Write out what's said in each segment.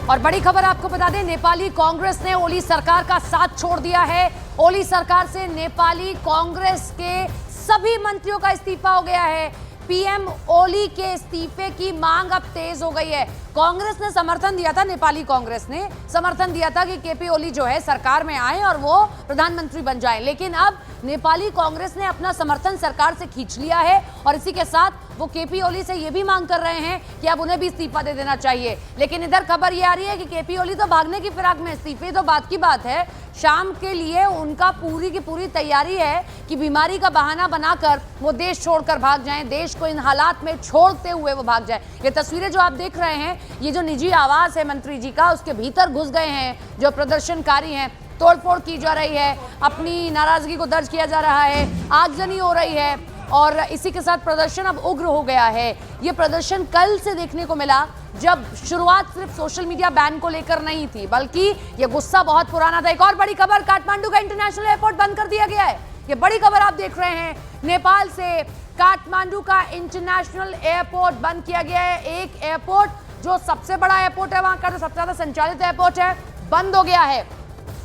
और बड़ी खबर आपको बता दें, नेपाली कांग्रेस ने ओली सरकार का साथ छोड़ दिया है। ओली सरकार से नेपाली कांग्रेस के सभी मंत्रियों का इस्तीफा हो गया है। पीएम ओली के इस्तीफे की मांग अब तेज हो गई है। कांग्रेस ने समर्थन दिया था, नेपाली कांग्रेस ने समर्थन दिया था कि केपी ओली जो है सरकार में आए और वो प्रधानमंत्री बन जाए, लेकिन अब नेपाली कांग्रेस ने अपना समर्थन सरकार से खींच लिया है और इसी के साथ वो केपी ओली से ये भी मांग कर रहे हैं कि अब उन्हें भी इस्तीफा दे देना चाहिए। लेकिन इधर खबर ये आ रही है कि केपी ओली तो भागने की फिराक में, इस्तीफे तो बात की बात है, शाम के लिए उनका पूरी की पूरी तैयारी है कि बीमारी का बहाना बनाकर वो देश छोड़कर भाग जाएं, देश को इन हालात में छोड़ते हुए वो भाग जाए। ये तस्वीरें जो आप देख रहे हैं, ये जो निजी आवास है मंत्री जी का, उसके भीतर घुस गए हैं जो प्रदर्शनकारी हैं, तोड़फोड़ की जा रही है, अपनी नाराजगी को दर्ज किया जा रहा है, आगजनी हो रही है और इसी के साथ प्रदर्शन अब उग्र हो गया है। ये प्रदर्शन कल से देखने को मिला, जब शुरुआत सिर्फ सोशल मीडिया बैन को लेकर नहीं थी, बल्कि ये गुस्सा बहुत पुराना था। एक और बड़ी खबर, काठमांडू का इंटरनेशनल एयरपोर्ट बंद कर दिया गया है। ये बड़ी खबर आप देख रहे हैं, नेपाल से काठमांडू का इंटरनेशनल एयरपोर्ट बंद किया गया है। एक एयरपोर्ट जो सबसे बड़ा एयरपोर्ट है, वहां का जो सबसे ज्यादा संचालित एयरपोर्ट है, बंद हो गया है।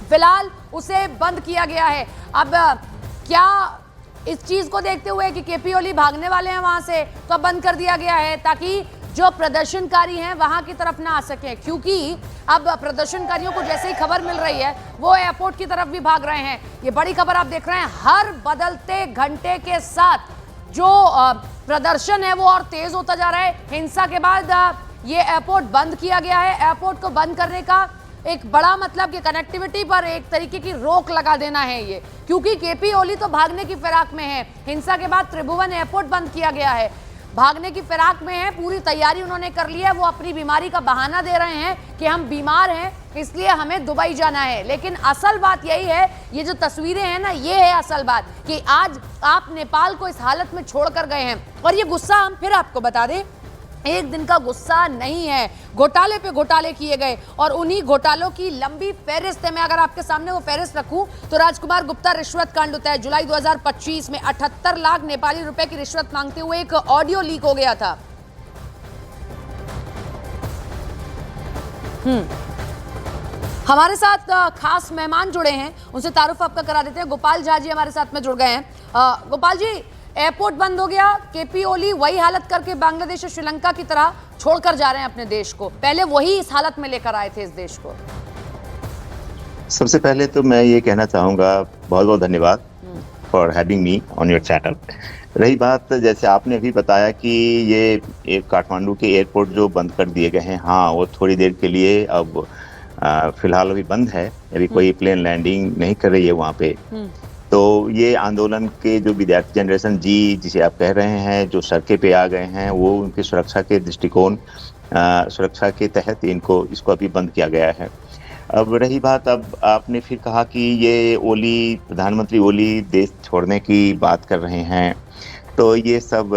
फिलहाल उसे बंद किया गया है। अब क्या इस चीज को देखते हुए कि केपी ओली भागने वाले हैं वहां से, तो बंद कर दिया गया है ताकि जो प्रदर्शनकारी हैं वहां की तरफ ना आ सके, क्योंकि अब प्रदर्शनकारियों को जैसे ही खबर मिल रही है वो एयरपोर्ट की तरफ भी भाग रहे हैं। ये बड़ी खबर आप देख रहे हैं, हर बदलते घंटे के साथ जो प्रदर्शन है वो और तेज होता जा रहा है। हिंसा के बाद ये एयरपोर्ट बंद किया गया है। एयरपोर्ट को बंद करने का एक बड़ा मतलब कि कनेक्टिविटी पर एक तरीके की रोक लगा देना है ये, क्योंकि केपी ओली तो भागने की फिराक में है। हिंसा के बाद त्रिभुवन एयरपोर्ट बंद किया गया है, भागने की फिराक में है, पूरी तैयारी उन्होंने कर ली है। वो अपनी बीमारी का बहाना दे रहे हैं कि हम बीमार हैं इसलिए हमें दुबई जाना है, लेकिन असल बात यही है, ये जो तस्वीरें हैं ना, ये है असल बात कि आज आप नेपाल को इस हालत में छोड़कर गए हैं। और ये गुस्सा हम फिर आपको बता दें, एक दिन का गुस्सा नहीं है, घोटाले पे घोटाले किए गए और उन्हीं घोटालों की लंबी फहरिस्त है। मैं अगर आपके सामने वो फहरिस्त रखूं तो राजकुमार गुप्ता रिश्वत कांड होता है। जुलाई 2025 में 78 लाख नेपाली रुपए की रिश्वत मांगते हुए एक ऑडियो लीक हो गया था। हमारे साथ खास मेहमान जुड़े हैं, उनसे तारुफ आपका करा देते हैं। गोपाल झा जी हमारे साथ में जुड़ गए हैं। गोपाल जी, एयरपोर्ट बंद हो गया, केपी ओली वही हालत करके बांग्लादेश और श्रीलंका की तरह छोड़कर जा रहे हैं अपने देश को, पहले वही इस हालत में लेकर आए थे इस देश को। सबसे पहले तो मैं ये कहना चाहूँगा, बहुत बहुत धन्यवाद for having me on your channel. रही बात, जैसे आपने अभी बताया कि ये एक काठमांडू के एयरपोर्ट जो बंद कर दिए गए हैं, हाँ वो थोड़ी देर के लिए अब फिलहाल अभी बंद है, अभी कोई प्लेन लैंडिंग नहीं कर रही है वहाँ पे। तो ये आंदोलन के जो विद्यार्थी जनरेशन जी जिसे आप कह रहे हैं, जो सड़कें पे आ गए हैं, वो उनकी सुरक्षा के दृष्टिकोण, सुरक्षा के तहत इसको अभी बंद किया गया है। अब रही बात, अब आपने फिर कहा कि ये ओली, प्रधानमंत्री ओली देश छोड़ने की बात कर रहे हैं, तो ये सब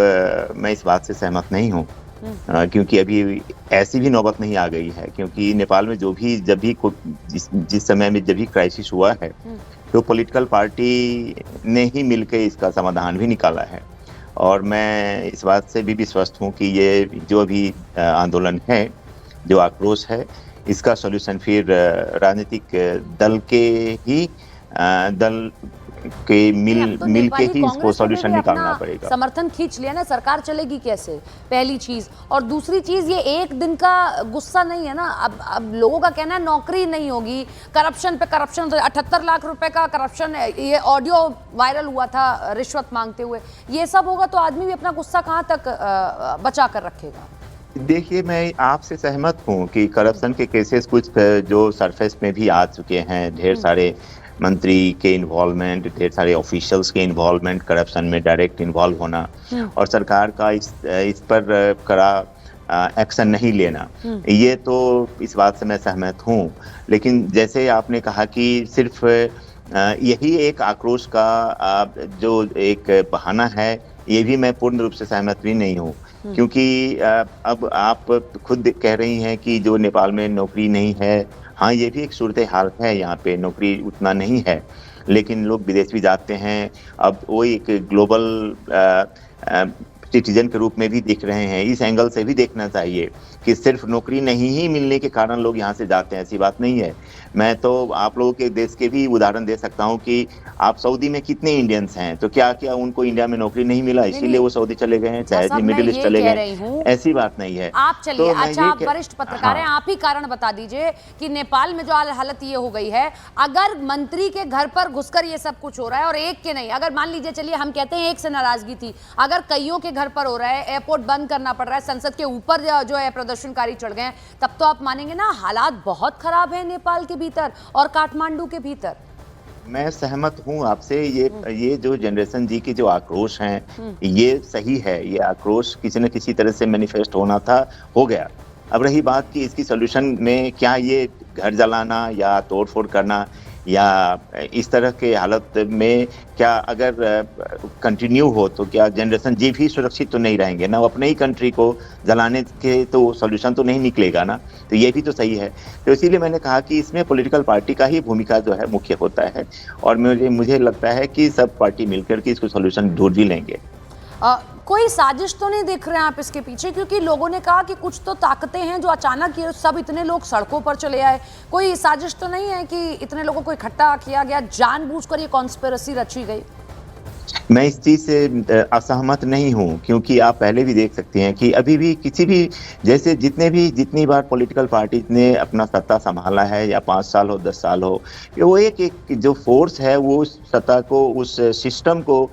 मैं इस बात से सहमत नहीं हूँ, क्योंकि अभी ऐसी भी नौबत नहीं आ गई है। क्योंकि नेपाल में जिस समय में जब भी क्राइसिस हुआ है, तो पॉलिटिकल पार्टी ने ही मिलकर इसका समाधान भी निकाला है। और मैं इस बात से भी विश्वस्त हूँ कि ये जो अभी आंदोलन है, जो आक्रोश है, इसका सॉल्यूशन फिर राजनीतिक दल के मिल के ही इसको सॉल्यूशन निकालना पड़ेगा। समर्थन खींच लिया ना, सरकार चलेगी कैसे, पहली चीज। और दूसरी चीज, ये एक दिन का गुस्सा नहीं है ना। अब लोगों का कहना है नौकरी नहीं होगी, करप्शन पे करप्शन, 78 लाख रुपए का करप्शन, ये ऑडियो वायरल हुआ था रिश्वत मांगते हुए, ये सब होगा तो आदमी भी अपना गुस्सा कहाँ तक बचा कर रखेगा। देखिए, मैं आपसे सहमत हूँ कि करप्शन के केसेस कुछ जो सरफेस में भी आ चुके हैं, ढेर सारे मंत्री के इन्वॉल्वमेंट, ढेर सारे ऑफिशियल्स के इन्वॉल्वमेंट, करप्शन में डायरेक्ट इन्वॉल्व होना और सरकार का इस पर कड़ा एक्शन नहीं लेना, ये तो इस बात से मैं सहमत हूँ। लेकिन जैसे आपने कहा कि सिर्फ यही एक आक्रोश का जो एक बहाना है, ये भी मैं पूर्ण रूप से सहमत भी नहीं हूँ। क्योंकि अब आप खुद कह रही हैं कि जो नेपाल में नौकरी नहीं है, हाँ ये भी एक सूरत हाल है, यहाँ पे नौकरी उतना नहीं है, लेकिन लोग विदेश भी जाते हैं। अब वो एक ग्लोबल सिटीजन के रूप में भी दिख रहे हैं, इस एंगल से भी देखना चाहिए कि सिर्फ नौकरी नहीं ही मिलने के कारण लोग यहाँ से जाते हैं, ऐसी बात नहीं है। मैं तो आप लोगों के देश के भी उदाहरण दे सकता हूँ कि आप सऊदी में कितने इंडियंस हैं, तो क्या उनको इंडिया में नौकरी नहीं मिला इसीलिए वो सऊदी चले गए हैं, चाहे मिडिल ईस्ट चले गए, ऐसी बात नहीं है। आप चलिए, तो अच्छा आप वरिष्ठ पत्रकार हैं, आप ही कारण बता दीजिए कि नेपाल में जो हालत ये हो गई है, अगर मंत्री के घर पर घुसकर ये सब कुछ हो रहा है, और एक के नहीं, अगर मान लीजिए चलिए हम कहते हैं एक से नाराजगी थी, अगर कईयों के घर पर हो रहा है, एयरपोर्ट बंद करना पड़ रहा है, संसद के ऊपर जो है प्रदर्शनकारी चढ़ गए, तब तो आप मानेंगे ना हालात बहुत खराब है नेपाल के भीतर और काठमांडू के भीतर। मैं सहमत हूँ आपसे। ये जो जनरेशन जी की जो आक्रोश हैं, ये सही है। ये आक्रोश किसी न किसी तरह से मैनिफेस्ट होना था, हो गया। अब रही बात कि इसकी सोल्यूशन में क्या ये घर जलाना या तोड़फोड़ करना या इस तरह के हालत में क्या अगर कंटिन्यू हो तो क्या जनरेशन जी भी सुरक्षित तो नहीं रहेंगे ना, वो अपने ही कंट्री को जलाने के तो सोल्यूशन तो नहीं निकलेगा ना। तो ये भी तो सही है। तो इसीलिए मैंने कहा कि इसमें पॉलिटिकल पार्टी का ही भूमिका जो है मुख्य होता है, और मुझे लगता है कि सब पार्टी मिलकर के इसको सोल्यूशन ढूंढ भी लेंगे। कोई साजिश तो नहीं देख रहे हैं आप इसके पीछे? क्योंकि लोगों ने कहा कि कुछ तो ताकतें हैं जो अचानक ये सब इतने लोग सड़कों पर चले आए। कोई साजिश तो नहीं है कि इतने लोगों को इकट्ठा किया गया, जानबूझकर ये कॉन्स्पिरेसी रची गई? मैं इस चीज से असहमत नहीं हूं, क्योंकि आप पहले भी देख सकते हैं कि अभी भी किसी भी जैसे जितनी बार पॉलिटिकल पार्टी ने अपना सत्ता संभाला है, या 5 साल हो 10 साल हो, वो एक जो फोर्स है वो उस सत्ता को, उस सिस्टम को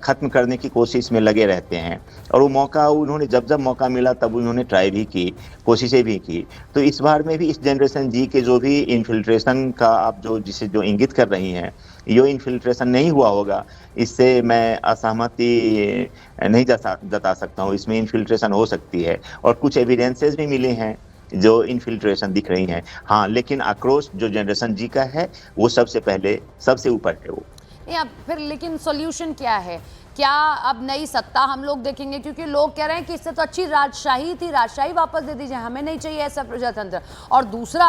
खत्म करने की कोशिश में लगे रहते हैं। और वो मौका उन्होंने जब मौका मिला तब उन्होंने ट्राई भी की, कोशिशें भी की। तो इस बार में भी इस जनरेशन जी के जो भी इन्फिल्ट्रेशन का आप जो इंगित कर रही हैं, ये इन्फिल्ट्रेशन नहीं हुआ होगा, इससे मैं असहमति नहीं जता सकता हूँ। इसमें इन्फिल्ट्रेशन हो सकती है और कुछ एविडेंसेस भी मिले हैं जो इन्फिल्ट्रेशन दिख रही हैं। हाँ, लेकिन आक्रोश जो जनरेशन जी का है वो सबसे पहले सबसे ऊपर है वो। या फिर लेकिन सॉल्यूशन क्या है? क्या अब नई सत्ता हम लोग देखेंगे? क्योंकि लोग कह रहे हैं कि इससे तो अच्छी राजशाही थी, राजशाही वापस दे दीजिए, हमें नहीं चाहिए ऐसा प्रजातंत्र। और दूसरा,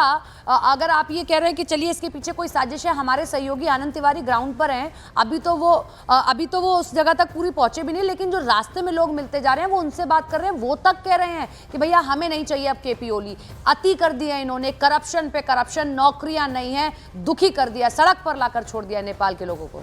अगर आप ये कह रहे हैं कि चलिए इसके पीछे कोई साजिश है, हमारे सहयोगी आनंद तिवारी ग्राउंड पर हैं, अभी तो वो उस जगह तक पूरी पहुंचे भी नहीं, लेकिन जो रास्ते में लोग मिलते जा रहे हैं वो उनसे बात कर रहे हैं, वो तक कह रहे हैं कि भैया हमें नहीं चाहिए अब केपी ओली, अति कर दिया इन्होंने, करप्शन पे करप्शन, नौकरियां नहीं है, दुखी कर दिया, सड़क पर लाकर छोड़ दिया नेपाल के लोगों को।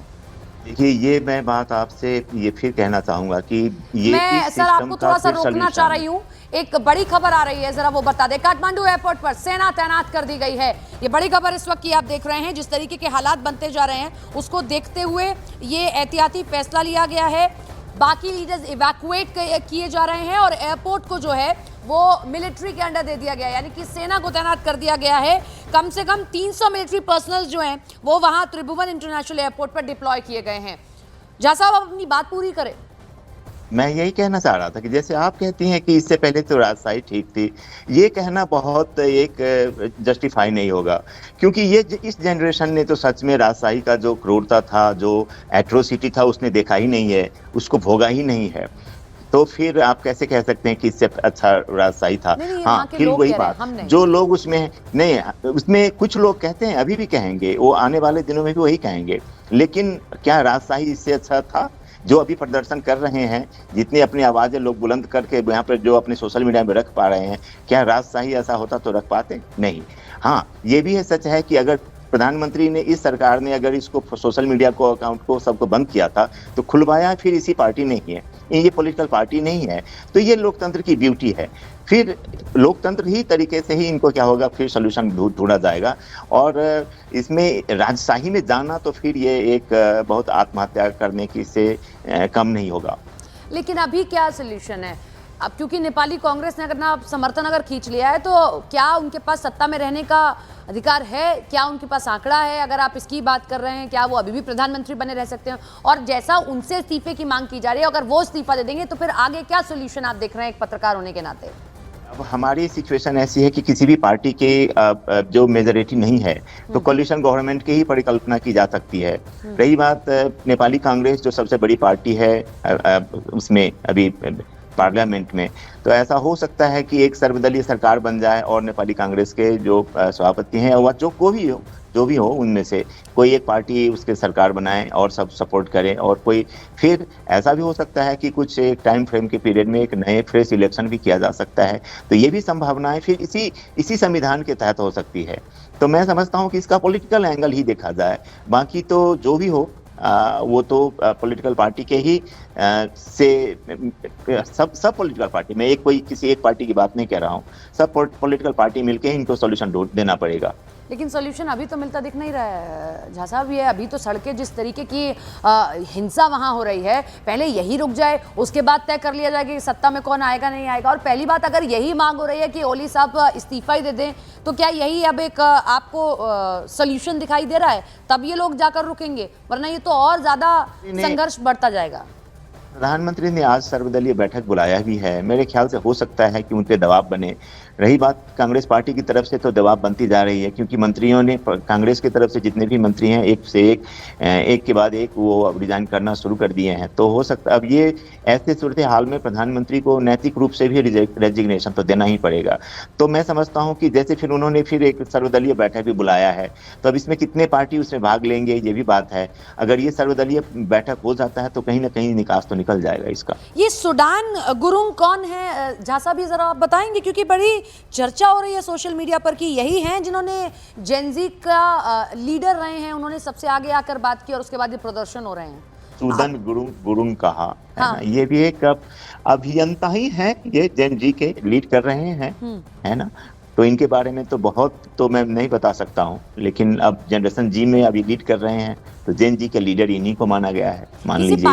देखिए, ये मैं बात आपसे ये फिर कहना चाहूंगा कि ये मैं सर आपको थोड़ा सा रोकना चाह रही हूँ। एक बड़ी खबर आ रही है, जरा वो बता दें। काठमांडू एयरपोर्ट पर सेना तैनात कर दी गई है। ये बड़ी खबर इस वक्त की आप देख रहे हैं। जिस तरीके के हालात बनते जा रहे हैं उसको देखते हुए ये एहतियाती फैसला लिया गया है। बाकी लीडर्स इवैक्यूएट किए जा रहे हैं और एयरपोर्ट को जो है वो मिलिट्री के अंडर दे दिया गया है, यानी कि सेना को तैनात कर दिया गया है। कम से कम 300 मिलिट्री पर्सनल जो हैं वो वहां त्रिभुवन इंटरनेशनल एयरपोर्ट पर डिप्लॉय किए गए हैं। जैसा आप अपनी बात पूरी करें। मैं यही कहना चाह रहा था कि जैसे आप कहती हैं कि इससे पहले तो राजशाही ठीक थी, ये कहना बहुत एक जस्टिफाई नहीं होगा, क्योंकि ये इस जनरेशन ने तो सच में राजशाही का जो क्रूरता था, जो एट्रोसिटी था, उसने देखा ही नहीं है, उसको भोगा ही नहीं है। तो फिर आप कैसे कह सकते हैं कि इससे अच्छा राजशाही था? हाँ, फिर वही बात, जो लोग उसमें नहीं, उसमें कुछ लोग कहते हैं, अभी भी कहेंगे, वो आने वाले दिनों में भी वही कहेंगे, लेकिन क्या राजशाही इससे अच्छा था? जो अभी प्रदर्शन कर रहे हैं, जितनी अपनी आवाजें लोग बुलंद करके यहाँ पर जो अपने सोशल मीडिया में रख पा रहे हैं, क्या राजशाही ऐसा होता तो रख पाते? नहीं। हाँ, ये भी है, सच है कि अगर प्रधानमंत्री ने, इस सरकार ने अगर इसको सोशल मीडिया को, अकाउंट को, सबको बंद किया था तो खुलवाया फिर इसी पार्टी ने ही है, ये पॉलिटिकल पार्टी नहीं है। तो ये लोकतंत्र की ब्यूटी है। फिर लोकतंत्र ही तरीके से ही इनको क्या होगा, फिर सोल्यूशन ढूंढा जाएगा। और इसमें राजशाही में जाना तो फिर ये एक बहुत आत्महत्या करने की से कम नहीं होगा। लेकिन अभी क्या सोल्यूशन है? अब क्योंकि नेपाली कांग्रेस ने अगर समर्थन अगर खींच लिया है, तो क्या उनके पास सत्ता में रहने का अधिकार है? क्या उनके पास आंकड़ा है? अगर आप इसकी बात कर रहे हैं, क्या वो अभी भी प्रधानमंत्री बने रह सकते हैं? और जैसा उनसे इस्तीफे की मांग की जा रही है, अगर वो इस्तीफा दे देंगे तो फिर आगे क्या सोल्यूशन आप देख रहे हैं एक पत्रकार होने के नाते? अब हमारी सिचुएशन ऐसी है कि किसी भी पार्टी के जो मेजॉरिटी नहीं है तो कोलिशन गवर्नमेंट की ही परिकल्पना की जा सकती है। रही बात नेपाली कांग्रेस जो सबसे बड़ी पार्टी है, उसमें अभी पार्लियामेंट में, तो ऐसा हो सकता है कि एक सर्वदलीय सरकार बन जाए और नेपाली कांग्रेस के जो सभापति हैं और जो भी हो उनमें से कोई एक पार्टी उसके सरकार बनाए और सब सपोर्ट करें, और कोई फिर ऐसा भी हो सकता है कि कुछ एक टाइम फ्रेम के पीरियड में एक नए फ्रेश इलेक्शन भी किया जा सकता है। तो ये भी संभावनाएं फिर इसी संविधान के तहत हो सकती है। तो मैं समझता हूँ कि इसका पॉलिटिकल एंगल ही देखा जाए, बाकी तो जो भी हो वो तो पॉलिटिकल पार्टी के ही से सब पॉलिटिकल पार्टी, मैं किसी एक पार्टी की बात नहीं कह रहा हूँ, सब पॉलिटिकल पार्टी मिलके ही इनको सॉल्यूशन देना पड़ेगा। लेकिन सॉल्यूशन अभी तो मिलता दिख नहीं रहा है झा साहब। ये अभी तो सड़कें जिस तरीके की हिंसा वहाँ हो रही है, पहले यही रुक जाए, उसके बाद तय कर लिया जाए कि सत्ता में कौन आएगा नहीं आएगा। और पहली बात, अगर यही मांग हो रही है कि ओली साहब इस्तीफा ही दे दें, तो क्या यही अब एक आपको सॉल्यूशन दिखाई दे रहा है? तब ये लोग जाकर रुकेंगे, वरना ये तो और ज़्यादा संघर्ष बढ़ता जाएगा। प्रधानमंत्री ने आज सर्वदलीय बैठक बुलाया भी है, मेरे ख्याल से हो सकता है कि उन पे दबाव बने। रही बात कांग्रेस पार्टी की तरफ से, तो दबाव बनती जा रही है, क्योंकि मंत्रियों ने, कांग्रेस की तरफ से जितने भी मंत्री हैं, एक के बाद एक वो अब रिजाइन करना शुरू कर दिए हैं। तो हो सकता अब ये ऐसे सूरत हाल में प्रधानमंत्री को नैतिक रूप से भी रेजिग्नेशन तो देना ही पड़ेगा। तो मैं समझता हूँ कि जैसे फिर उन्होंने फिर एक सर्वदलीय बैठक भी बुलाया है, तो अब इसमें कितने पार्टी उसमें भाग लेंगे ये भी बात है। अगर ये सर्वदलीय बैठक हो जाता है तो कहीं ना कहीं निकास तो निकल जाएगा इसका। ये सुडान गुरुंग कौन है झा साहब, ये जरा आप बताएंगे, क्योंकि बड़ी चर्चा हो रही है सोशल मीडिया पर कि यही हैं जिन्होंने जेनजी का लीडर रहे हैं, उन्होंने सबसे आगे आकर बात की और उसके बाद ये प्रदर्शन हो रहे हैं। सुदन गुरुंग कहा है ना, ये भी एक अभियंता ही है, ये जेनजी के लीड कर रहे हैं, है ना। तो इनके बारे में तो बहुत तो मैं नहीं बता सकता हूँ, लेकिन अब जनरेशन जी में अभी लीड कर रहे हैं, तो जेन जी के लीडर इन्हीं को माना गया है, मान लीजिए।